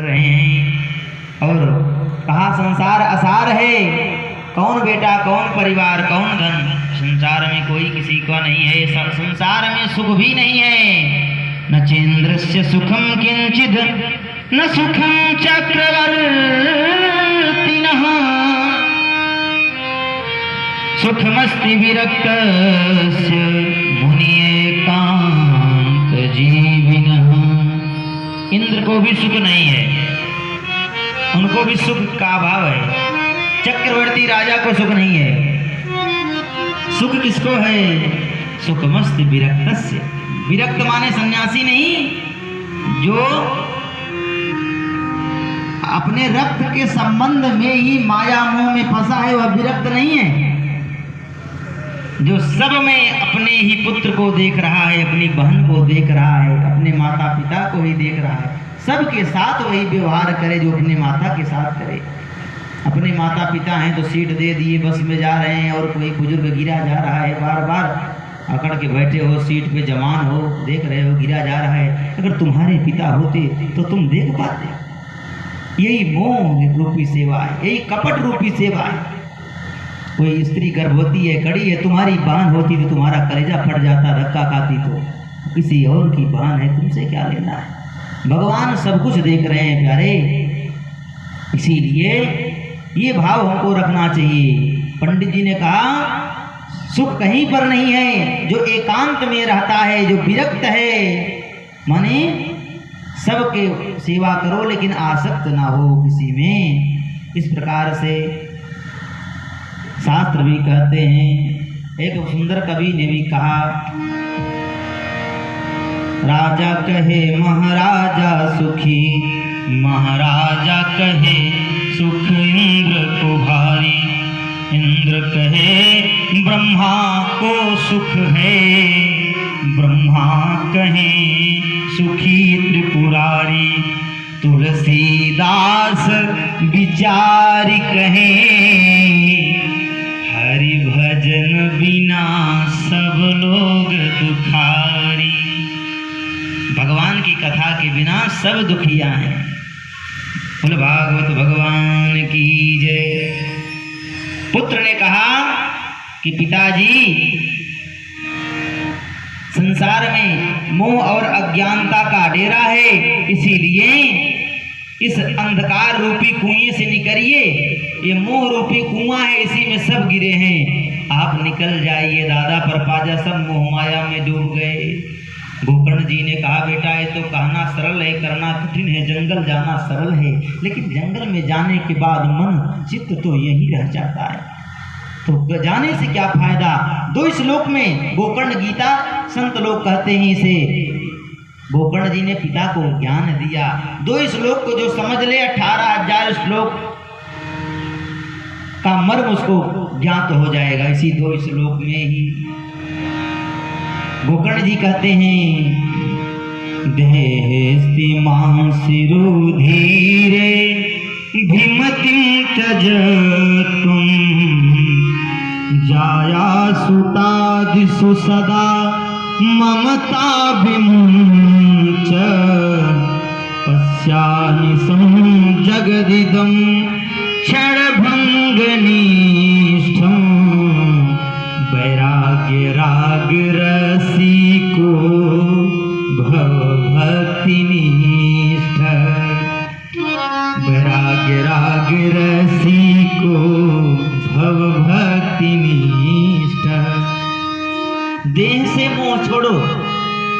रहे हैं और कहा संसार असार है, कौन बेटा कौन परिवार कौन धन, संसार में कोई किसी का नहीं है, संसार में सुख भी नहीं है। न चेन्द्रस्य सुखम किंचिद न सुखम चक्रवर्तिनः सुखमस्ति विरक्तस्य मुनि एकांत जीविनः। इंद्र को भी सुख नहीं है, उनको भी सुख का अभाव है। चक्रवर्ती राजा को सुख नहीं है। सुख किसको है? सुखमस्ति विरक्तस्य। विरक्त माने सन्यासी नहीं, जो अपने रक्त के संबंध में ही माया मोह में फंसा है, वह विरक्त नहीं है। जो सब में अपने ही पुत्र को देख रहा है, अपनी बहन को देख रहा है, अपने माता पिता को ही देख रहा है, सबके साथ वही व्यवहार करे जो अपने माता के साथ करे। अपने माता पिता हैं तो सीट दे दिए, बस में जा रहे हैं और कोई बुजुर्ग गिरा जा रहा है, बार बार अकड़ के बैठे हो सीट पे, जवान हो, देख रहे हो गिरा जा रहा है। अगर तुम्हारे पिता होते तो तुम देख पाते। यही मोह रूपी सेवा है, यही कपट रूपी सेवा है। कोई स्त्री गर्भवती है, कड़ी है, तुम्हारी बहन होती तो तुम्हारा कलेजा फट जाता, धक्का खाती तो। किसी और की बहन है, तुमसे क्या लेना है? भगवान सब कुछ देख रहे हैं प्यारे, इसीलिए ये भाव हमको रखना चाहिए। पंडित जी ने कहा सुख कहीं पर नहीं है, जो एकांत में रहता है, जो विरक्त है, माने सबके सेवा करो लेकिन आसक्त ना हो किसी में। इस प्रकार से शास्त्र भी कहते हैं। एक सुंदर कवि ने भी कहा, राजा कहे महाराजा सुखी, महाराजा कहे सुख इंद्र को भारी, इंद्र कहे ब्रह्मा को सुख है, ब्रह्मा कहे सुखी त्रिपुरारी, तुलसीदास विचार कहे हरि भजन बिना सब लोग दुखारी। भगवान की कथा के बिना सब दुखिया हैं। बोले भागवत भगवान की जय। पुत्र ने कहा कि पिताजी, संसार में मोह और अज्ञानता का डेरा है, इसीलिए इस अंधकार रूपी कुएं से निकलिए। ये मोह रूपी कुआं है, इसी में सब गिरे हैं, आप निकल जाइए दादा। पर पाजा सब मोह माया में डूब गए। गोकर्ण जी ने कहा बेटा ये तो कहना सरल है, करना कठिन है। जंगल जाना सरल है, लेकिन जंगल में जाने के बाद मन चित्त तो यही रह जाता है, तो जाने से क्या फायदा। 2 श्लोक में गोकर्ण गीता संत लोग कहते हैं इसे। गोकर्ण जी ने पिता को ज्ञान दिया। 2 श्लोक को जो समझ ले 18,000 श्लोक का मर्म उसको ज्ञात हो जाएगा इसी 2 श्लोक में ही। गोकर्ण जी कहते हैं, देहस्ति मांसिरुधीरे भीमतिं त्यजतुं, जाया सुतादिषु सदा ममता विमुञ्च, पश्यानिशं जगदिदं क्षणभङ्गनिष्ठं, वैराग्य राग रसिको भवभक्ति निष्ठ, वैराग्य राग रसिको भवभक्ति निष्ठ। देह से मोह छोड़ो।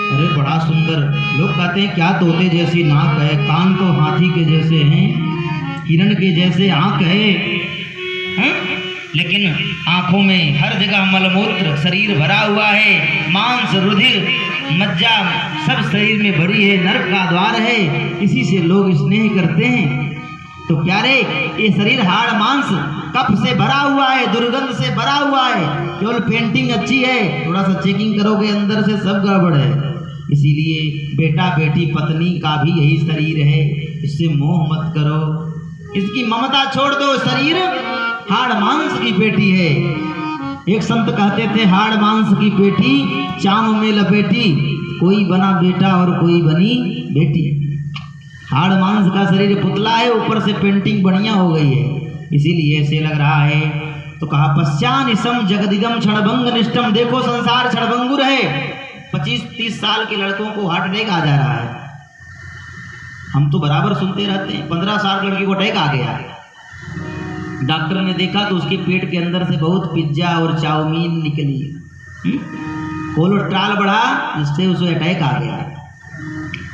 अरे बड़ा सुंदर, लोग कहते हैं क्या तोते जैसी नाक है, कान तो हाथी के जैसे हैं, हिरण के जैसे आंख है, लेकिन आंखों में हर जगह मलमूत्र, शरीर भरा हुआ है, मांस रुधिर मज्जा सब शरीर में भरी है, नरक का द्वार है, इसी से लोग स्नेह करते हैं। तो प्यारे, ये शरीर हाड़ मांस कफ से भरा हुआ है, दुर्गंध से भरा हुआ है। केवल पेंटिंग अच्छी है, थोड़ा सा चेकिंग करोगे अंदर से सब गड़बड़ है। इसीलिए बेटा बेटी पत्नी का भी यही शरीर है, इससे मोह मत करो, इसकी ममता छोड़ दो। शरीर हाड़ मांस की पेटी है। एक संत कहते थे, हाड़ मांस की पेटी चाम में लपेटी, कोई बना बेटा और कोई बनी बेटी। हाड़ मांस का शरीर पुतला है, ऊपर से पेंटिंग बढ़िया हो गई है, इसीलिए ऐसे लग रहा है। तो कहा पश्चानिसम जगदिदम क्षणभंग निष्ठम, देखो संसार क्षणभंगुर है। 25-30 साल के लड़कों को हार्ट अटैक आ जा रहा है, हम तो बराबर सुनते रहते हैं। 15 साल की लड़की को अटैक आ गया, डॉक्टर ने देखा तो उसके पेट के अंदर से बहुत पिज्जा और चाउमीन निकली, कोलेस्ट्रॉल बढ़ा, जिससे उसे अटैक आ गया।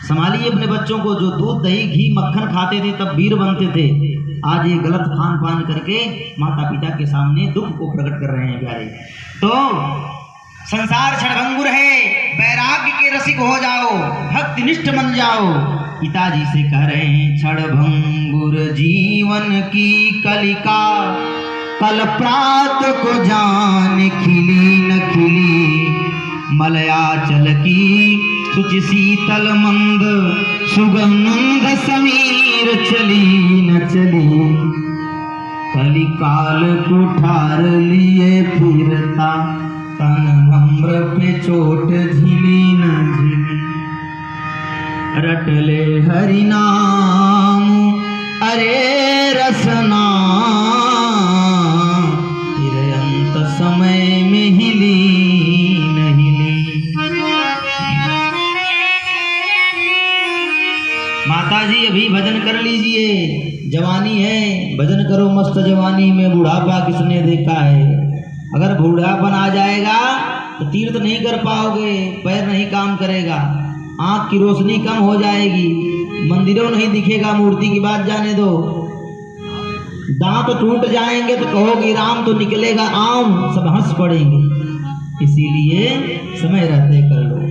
संभालिए अपने बच्चों को, जो दूध दही घी मक्खन खाते थे तब वीर बनते थे, आज ये गलत खान पान करके माता पिता के सामने दुख को प्रकट कर रहे हैं प्यारे। तो संसार क्षणभंगुर है, वैराग्य के रसिक हो जाओ, भक्तिनिष्ठ बन जाओ। पिताजी से कह रहे हैं क्षणभंगुर जीवन की कलिका, कल प्रात को जान खिली न खिली, मलयाचल की सुचि शीतल मंद, सुगंध समीर चली न चली, कलिकाल कुठार लिए फिरता, तन नम्र पे चोट झिली न झिली, रटले हरि नाम अरे रसना, फिर अंत समय में हिली न हिली। माताजी अभी भजन कर लीजिए, जवानी है, भजन करो मस्त जवानी में, बुढ़ापा किसने देखा है। अगर बूढ़ापन आ जाएगा तो तीर्थ नहीं कर पाओगे, पैर नहीं काम करेगा, आँख की रोशनी कम हो जाएगी, मंदिरों नहीं दिखेगा, मूर्ति की बात जाने दो, दांत टूट जाएंगे तो कहोगे राम, तो निकलेगा आम, सब हंस पड़ेंगे। इसीलिए समय रहते कर लो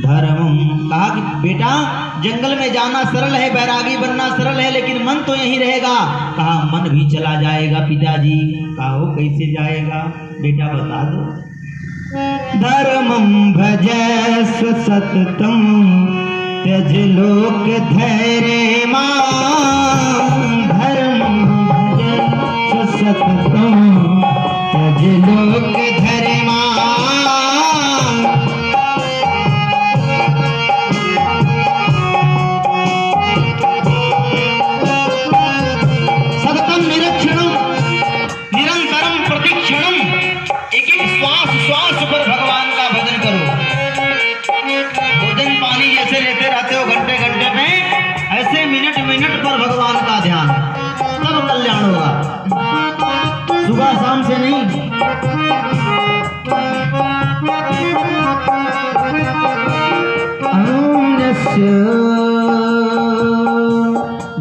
धर्म। कहा कि बेटा जंगल में जाना सरल है, बैरागी बनना सरल है, लेकिन मन तो यहीं रहेगा। कहा मन भी चला जाएगा पिताजी। कहा वो कैसे जाएगा बेटा बता दो। धर्मं भजस्व सततं त्यज लोक धैर्य मां, धर्मं भजस्व सततं त्यज लोक धैर्य मां, सततं निरक्षणं निरंतरं प्रतिक्षणं, एक एक श्वास पर भगवान का भजन करो। भोजन पानी जैसे लेते रहते हो घंटे घंटे में, ऐसे मिनट मिनट पर भगवान का ध्यान, तब कल्याण होगा, सुबह शाम से नहीं।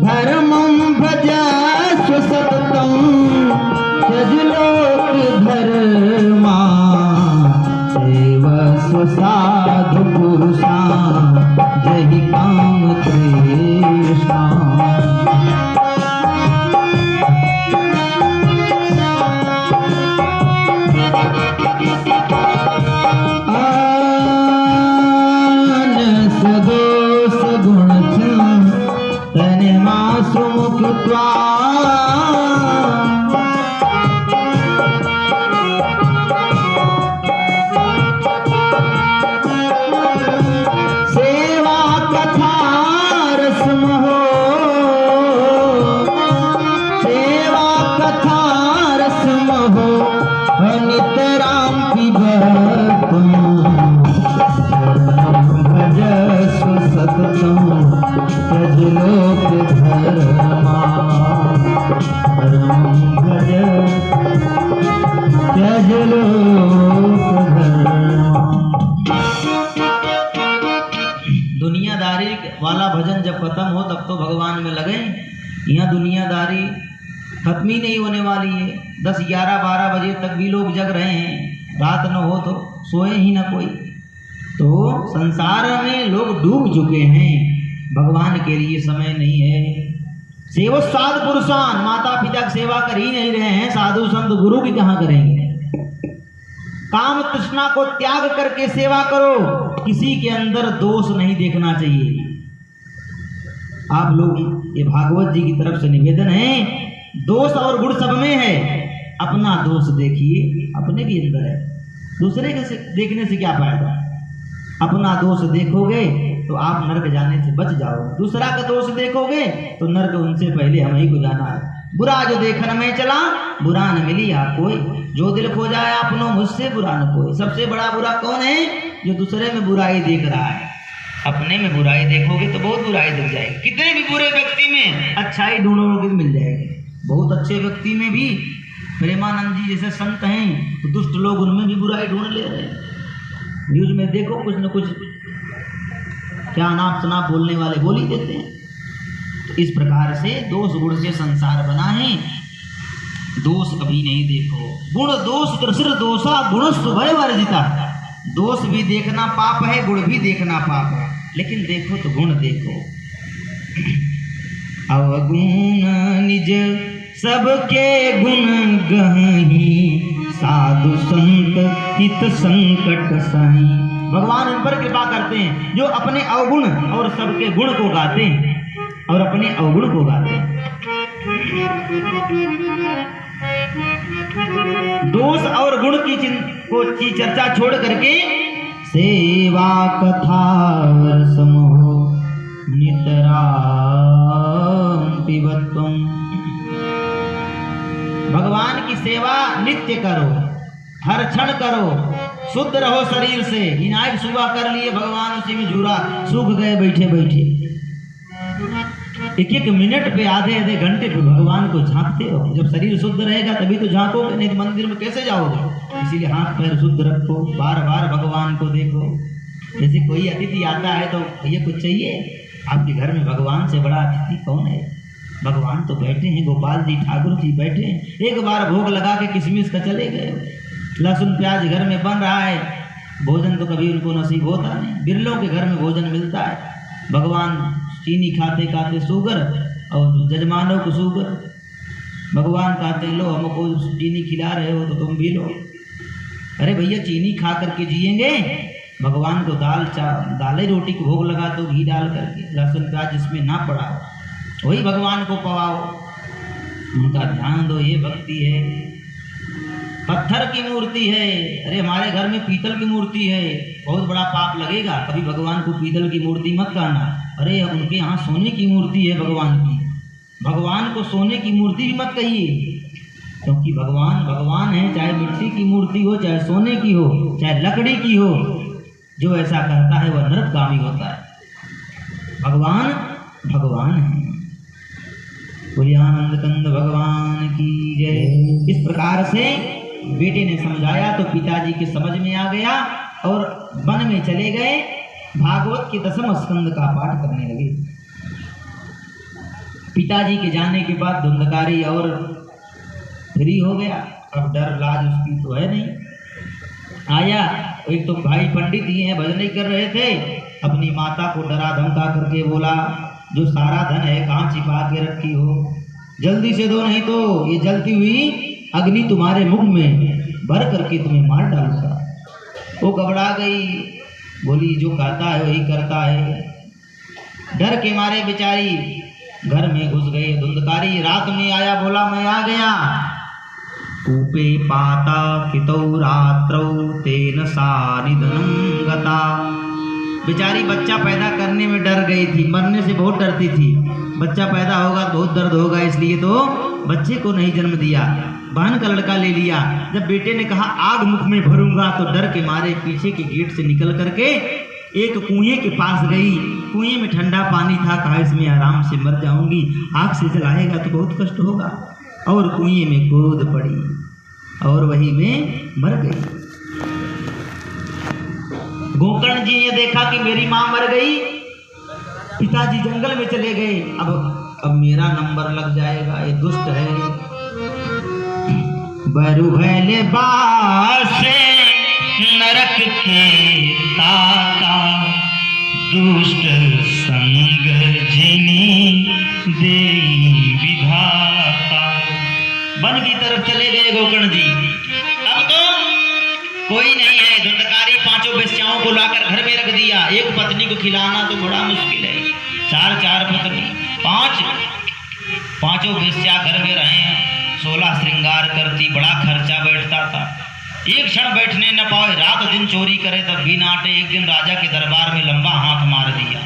धर्मं भजस्व सततं त्यज लोक धर्मा, सेवस्व साधु पुरुषा जहि काम तृष्णा। सदोष गुण तने मासु मुक्त्वा, सेवा कथा रसम हो, सेवा कथा रसम हो, नितराम पिबतम, भजस्व सततं त्यज लोक धर्मा, धर्मं भज त्यज लोक धर्मा। दुनियादारी वाला भजन जब खत्म हो तब तो भगवान में लगे। यहाँ दुनियादारी खत्म ही नहीं होने वाली है। 10, 11, 12 बजे तक भी लोग जग रहे हैं, रात न हो तो सोए ही ना कोई। तो संसार में लोग डूब चुके हैं, भगवान के लिए समय नहीं है। सेवो साधु पुरुषान, माता पिता की सेवा कर ही नहीं रहे हैं, साधु संत गुरु की कहाँ करेंगे। काम तृष्णा को त्याग करके सेवा करो, किसी के अंदर दोष नहीं देखना चाहिए। आप लोग ये भागवत जी की तरफ से निवेदन है, दोष और गुण सब में है, अपना दोष देखिए, अपने भी अंदर है, दूसरे के देखने से क्या फायदा। अपना दोष देखोगे तो आप नरक जाने से बच जाओ। दूसरा का दोष देखोगे तो नरक उनसे पहले हम ही को जाना है। बुरा जो देखन में चला बुरा न मिली आप कोई, जो दिल खो जाए अपनों मुझसे बुरा न कोई। सबसे बड़ा बुरा कौन है? जो दूसरे में बुराई देख रहा है। अपने में बुराई देखोगे तो बहुत बुराई दिख जाएगी। कितने भी बुरे व्यक्ति में अच्छाई ढूंढोगे तो मिल जाएगी। बहुत अच्छे व्यक्ति में भी प्रेमानंद जी जैसे संत हैं तो दुष्ट लोग उनमें भी बुराई ढूंढ ले रहे हैं। न्यूज में देखो कुछ न कुछ क्या अनाप शनाप बोलने वाले बोल ही देते हैं। तो इस प्रकार से दोष गुण से संसार बना है। दोष कभी नहीं देखो। गुण दोष त्रसिर दोषा गुणस्तु भय वर्जिता। दोष भी देखना पाप है, गुण भी देखना पाप है, लेकिन देखो तो गुण देखो। अवगुण निज सबके गुण गही, साधु संत हित संकट सही। भगवान इन पर कृपा करते हैं जो अपने अवगुण और सबके गुण को गाते हैं और अपने अवगुण को गाते हैं। दोष और गुण की चर्चा छोड़ करके सेवा कथा समूह नितराम पिबत्वम। भगवान की सेवा नित्य करो, हर क्षण करो, शुद्ध रहो शरीर से। इनाय सुबह कर लिए भगवान उसी में झूरा सूख गए बैठे बैठे। एक एक मिनट पे आधे आधे घंटे पे भगवान को झांकते हो। जब शरीर शुद्ध रहेगा तभी तो झांकोगे, नहीं तो मंदिर में कैसे जाओगे। इसीलिए हाथ पैर शुद्ध रखो, बार बार भगवान को देखो। जैसे कोई अतिथि आता है तो भैया कुछ चाहिए, आपके घर में भगवान से बड़ा अतिथि कौन है? भगवान तो बैठे हैं, गोपाल जी ठाकुर जी बैठे हैं। एक बार भोग लगा के किशमिश का चले गए। लहसुन प्याज घर में बन रहा है, भोजन तो कभी उनको नसीब होता नहीं। बिरलों के घर में भोजन मिलता है। भगवान चीनी खाते खाते शुगर और जजमानों को शुगर। भगवान कहते लो हमको चीनी खिला रहे हो तो तुम भी लो। अरे भैया चीनी खा करके जिएंगे। भगवान को दालें रोटी को भोग लगा तो घी डाल करके, लहसुन प्याज जिसमें ना पड़ा वही भगवान को पवाओ। उनका ध्यान दो, ये भक्ति है। पत्थर की मूर्ति है, अरे हमारे घर में पीतल की मूर्ति है, बहुत बड़ा पाप लगेगा। कभी भगवान को पीतल की मूर्ति मत कहना। अरे उनके यहाँ सोने की मूर्ति है भगवान की, भगवान को सोने की मूर्ति भी मत कहिए, क्योंकि भगवान भगवान है। चाहे मिट्टी की मूर्ति हो, चाहे सोने की हो, चाहे लकड़ी की हो, जो ऐसा कहता है वह नरकगामी होता है। भगवान भगवान है। बोलिए आनंद कंद भगवान की जय। इस प्रकार से बेटे ने समझाया तो पिताजी के समझ में आ गया और वन में चले गए। भागवत के 10वें स्कंद का पाठ करने लगे। पिताजी के जाने के बाद धुंधकारी और फ्री हो गया। अब डर लाज उसकी तो है नहीं। आया एक तो भाई पंडित ही हैं, भजन ही कर रहे थे। अपनी माता को डरा धमका करके बोला, जो सारा धन है कहाँ छिपा के रखी हो, जल्दी से दो, नहीं तो ये जलती हुई अग्नि तुम्हारे मुख में भर करके तुम्हें मार डालूंगा। वो घबरा गई, बोली जो कहता है वही करता है। डर के मारे बेचारी घर में घुस गए। धुंधकारी रात में आया, बोला मैं आ गया। कूपे पाता पितौ रात्रौ तेन सा निधनं गता। बेचारी बच्चा पैदा करने में डर गई थी, मरने से बहुत डरती थी। बच्चा पैदा होगा तो बहुत दर्द होगा, इसलिए तो बच्चे को नहीं जन्म दिया, बहन का लड़का ले लिया। जब बेटे ने कहा आग मुख में भरूंगा तो डर के मारे पीछे के गेट से निकल करके एक कुएं के पास गई। कुएं में ठंडा पानी था, कहा इसमें आराम से मर जाऊंगी, आग से जलाएगा तो बहुत कष्ट होगा। और कुएं में कूद पड़ी और वही में मर गई। गोकर्ण जी ने देखा कि मेरी मां मर गई, पिताजी जंगल में चले गए। अब मेरा नंबर लग जाएगा, ये दुष्ट है। बरु भले बासे नरक के ताता, दुष्ट संग जिनी दे विधाता। वन की तरफ चले गए गोकर्ण जी। अब तो कोई नहीं है। धुंधकारी पांचों बेस्याओं को लाकर घर में रख दिया। एक पत्नी को खिलाना तो बड़ा मुश्किल है। चार पत्नी, पांचों बेस्या घर में रहे। 16 श्रृंगार करती, बड़ा खर्चा बैठता था। एक क्षण बैठने न पाए, रात दिन चोरी करे तब भी नाटे। एक दिन राजा के दरबार में लंबा हाथ मार दिया,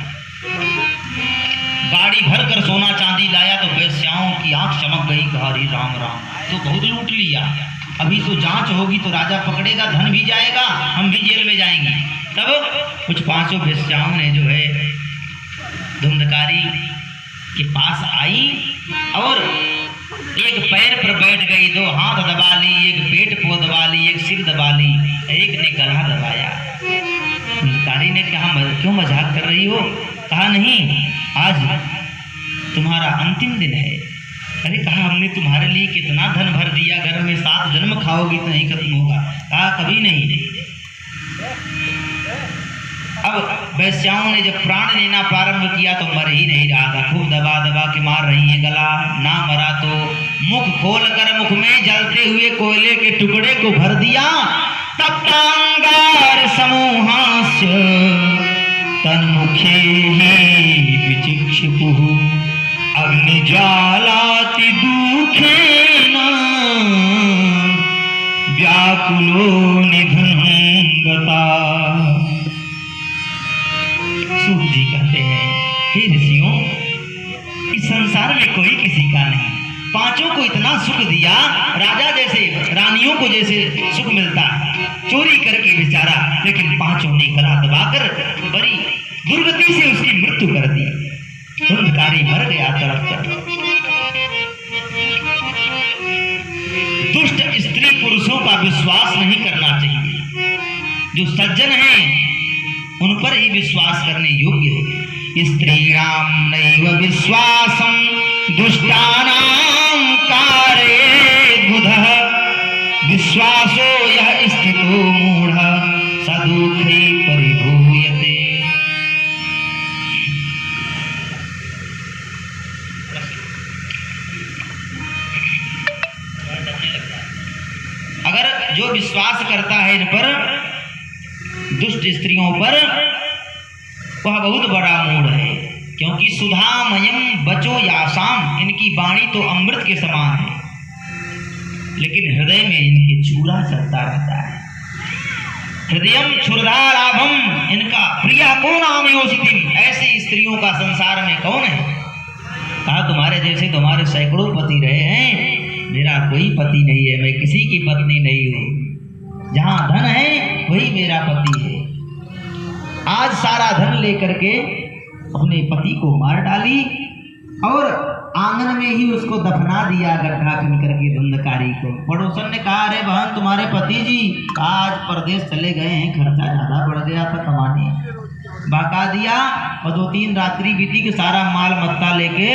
गाड़ी भर कर सोना चांदी लाया तो वेश्याओं की आंख चमक गई, हरी राम राम, तो बहुत लूट लिया। अभी तो जांच होगी तो राजा पकड़ेगा, धन भी जाएगा, हम भी जेल में जाएंगे। तब कुछ 5 वेश्याओं ने जो है धुंधकारी के पास आई और एक पैर पर बैठ गई, 2 हाथ दबा ली, एक पेट को दबा ली, एक सिर दबा ली, एक ने गला दबाया। धुंधकारी ने कहा क्यों मजाक कर रही हो? कहा नहीं, आज तुम्हारा अंतिम दिन है। अरे कहा हमने तुम्हारे लिए कितना धन भर दिया, घर में 7 जन्म खाओगी तो नहीं खत्म होगा। कहा कभी नहीं। अब वेश्याओं ने जब प्राण लेना प्रारंभ किया तो मर ही नहीं रहा था, खूब दबा दबा के मार रही है गला, ना मरा तो मुख खोल कर मुख में जलते हुए कोयले के टुकड़े को भर दिया। तप्तांगार समूहास्य तन्मुखे ही विचिक्षिपुः अग्निज्वालाति दुखेन व्याकुलो निधनंगता। सूत जी कहते हैं, हे ऋषियों, इस संसार में कोई किसी का नहीं। 5 को इतना सुख दिया, राजा जैसे रानियों को जैसे सुख मिलता है, चोरी करके बेचारा, लेकिन 5 ने गला दबाकर बड़ी दुर्गति से उसकी मृत्यु कर दी। धुंधकारी मर गया तड़प कर। दुष्ट स्त्री पुरुषों का विश्वास नहीं करना चाहिए, जो सज्जन हैं उन पर ही विश्वास करने योग्य है। स्त्रीणाम नैव विश्वासं दुष्टानां कार्ये बुधः विश्वासो यः स्थितो मूढ़ः सदुःखे परिभूयते। अगर जो विश्वास करता है इन पर, दुष्ट स्त्रियों पर, वह बहुत बड़ा मूढ़ है, क्योंकि सुधामयम बचो यासाम, इनकी वाणी तो अमृत के समान है, लेकिन हृदय में इनके चूरा चलता रहता है। हृदयम क्षुरधाराभम, इनका प्रिया को नाम योषितिम, ऐसी स्त्रियों का संसार में कौन है? कहा तुम्हारे जैसे तुम्हारे सैकड़ों पति रहे हैं, मेरा कोई पति नहीं है, मैं किसी की पत्नी नहीं हूँ। जहाँ धन है वही मेरा पति है। आज सारा धन लेकर के अपने पति को मार डाली और आंगन में ही उसको दफना दिया, गड्ढा खन करके धुंधकारी को। पड़ोसन ने कहा, अरे बहन तुम्हारे पति जी आज परदेश चले गए हैं, खर्चा ज्यादा बढ़ गया था कमाने, बका दिया और 2-3 रात्रि बीती के सारा माल मत्ता लेके